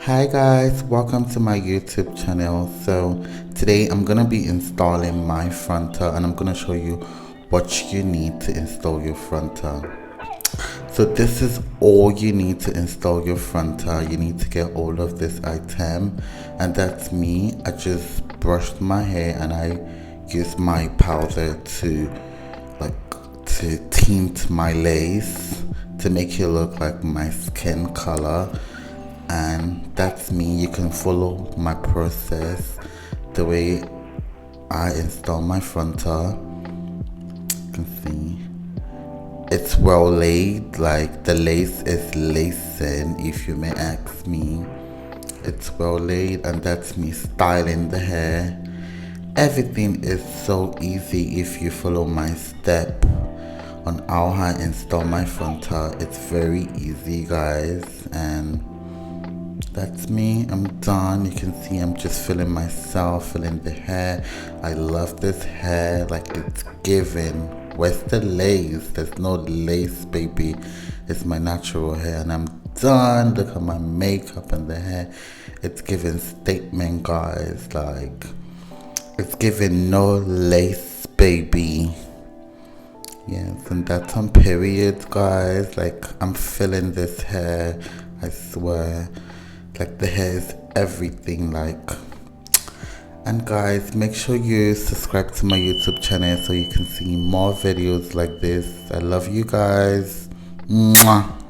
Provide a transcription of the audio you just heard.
Hi guys, welcome to my YouTube channel. So today I'm gonna be installing my frontal and I'm gonna show you what you need to install your frontal. So this is all you need to install your frontal. You need to get all of this item, and that's me. I just brushed my hair and I used my powder to tint my lace to make it look like my skin color. And that's me. You can follow my process the way I install my frontal. You can see it's well laid, like the lace is lacing, if you may ask me. It's well laid, and that's me styling the hair. Everything is so easy if you follow my step on how I install my frontal. It's very easy, guys, and that's me. I'm done. You can see I'm just filling myself, filling the hair. I love this hair, like it's giving. Where's the lace? There's no lace, baby. It's my natural hair, and I'm done. Look at my makeup and the hair. It's giving statement, guys. Like it's giving no lace, baby. Yes, and that's on period, guys. Like I'm filling this hair, I swear. Like the hair is everything, like. And guys, make sure you subscribe to my YouTube channel so you can see more videos like this. I love you guys. Mwah.